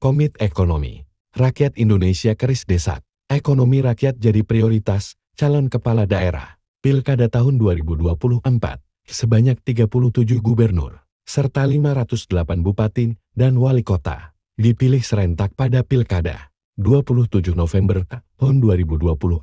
Komit Ekonomi Rakyat Indonesia keris desak. Ekonomi rakyat jadi prioritas calon kepala daerah. Pilkada tahun 2024, sebanyak 37 gubernur, serta 508 bupati dan wali kota, dipilih serentak pada Pilkada 27 November tahun 2024,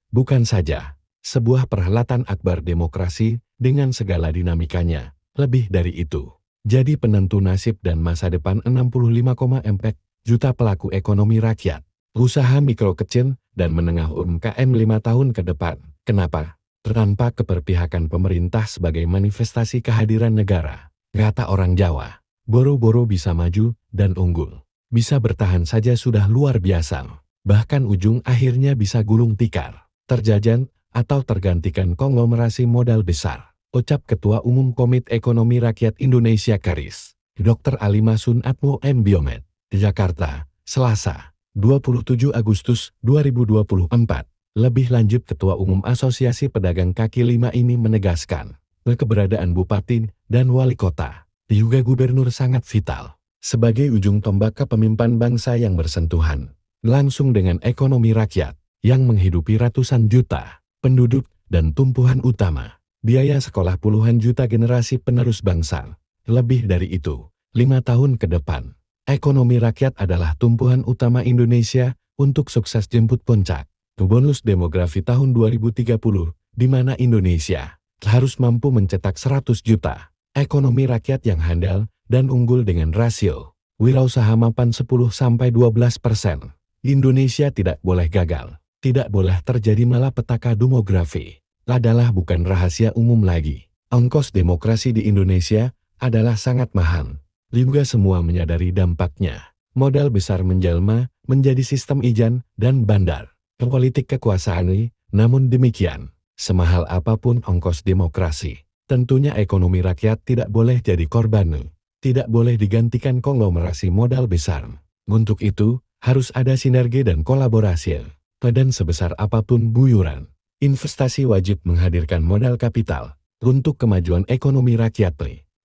bukan saja sebuah perhelatan akbar demokrasi dengan segala dinamikanya, lebih dari itu, jadi penentu nasib dan masa depan 65,4 juta pelaku ekonomi rakyat, usaha mikro kecil dan menengah UMKM 5 tahun ke depan. Kenapa? Tanpa keberpihakan pemerintah sebagai manifestasi kehadiran negara. Kata orang Jawa, boro-boro bisa maju dan unggul. Bisa bertahan saja sudah luar biasa. Bahkan ujung akhirnya bisa gulung tikar, terjajan, atau tergantikan konglomerasi modal besar. Ucap Ketua Umum Komite Ekonomi Rakyat Indonesia Karis, Dr. Alimasun Atmo M. Biomed, Jakarta, Selasa, 27 Agustus 2024. Lebih lanjut, Ketua Umum Asosiasi Pedagang Kaki Lima ini menegaskan, keberadaan bupati dan wali kota, juga gubernur sangat vital, sebagai ujung tombak kepemimpinan bangsa yang bersentuhan langsung dengan ekonomi rakyat, yang menghidupi ratusan juta penduduk dan tumpuan utama, biaya sekolah puluhan juta generasi penerus bangsa. Lebih dari itu, 5 tahun ke depan, ekonomi rakyat adalah tumpuan utama Indonesia untuk sukses jemput puncak bonus demografi tahun 2030, di mana Indonesia harus mampu mencetak 100 juta ekonomi rakyat yang handal dan unggul dengan rasio wirausaha mapan 10-12%. Indonesia tidak boleh gagal, tidak boleh terjadi malapetaka demografi. Adalah bukan rahasia umum lagi. Ongkos demokrasi di Indonesia adalah sangat mahal. Juga semua menyadari dampaknya. Modal besar menjelma menjadi sistem ijan dan bandar. Politik kekuasaan ini, namun demikian, semahal apapun ongkos demokrasi, tentunya ekonomi rakyat tidak boleh jadi korban, tidak boleh digantikan konglomerasi modal besar. Untuk itu, harus ada sinergi dan kolaborasi. Dan sebesar apapun buyuran, investasi wajib menghadirkan modal kapital untuk kemajuan ekonomi rakyat,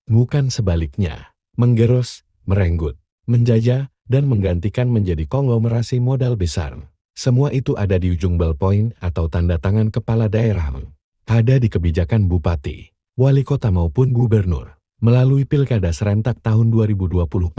bukan sebaliknya, menggerus, merenggut, menjajah, dan menggantikan menjadi konglomerasi modal besar. Semua itu ada di ujung ballpoint atau tanda tangan kepala daerah. Ada di kebijakan bupati, wali kota maupun gubernur. Melalui Pilkada serentak tahun 2024,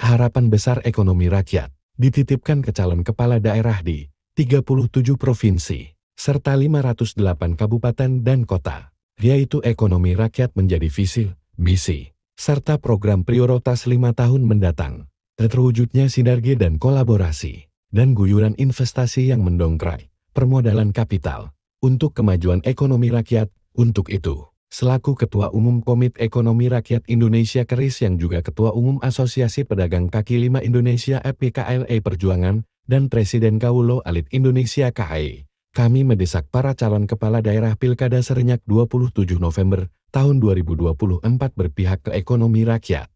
harapan besar ekonomi rakyat dititipkan ke calon kepala daerah di 37 provinsi, serta 508 kabupaten dan kota, yaitu ekonomi rakyat menjadi visi, misi, serta program prioritas 5 tahun mendatang. Terwujudnya sinergi dan kolaborasi, dan guyuran investasi yang mendongkrak permodalan kapital untuk kemajuan ekonomi rakyat. Untuk itu, selaku Ketua Umum Komite Ekonomi Rakyat Indonesia Keris yang juga Ketua Umum Asosiasi Pedagang Kaki Lima Indonesia (FPKLE) Perjuangan dan Presiden Kaulo Alit Indonesia (KAI), kami mendesak para calon kepala daerah Pilkada serentak 27 November tahun 2024 berpihak ke ekonomi rakyat.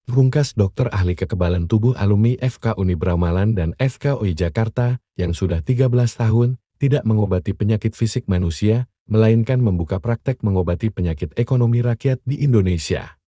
Pungkas Dokter Ahli Kekebalan Tubuh alumni FK Uni Bramalan dan FK UI Jakarta yang sudah 13 tahun tidak mengobati penyakit fisik manusia, melainkan membuka praktek mengobati penyakit ekonomi rakyat di Indonesia.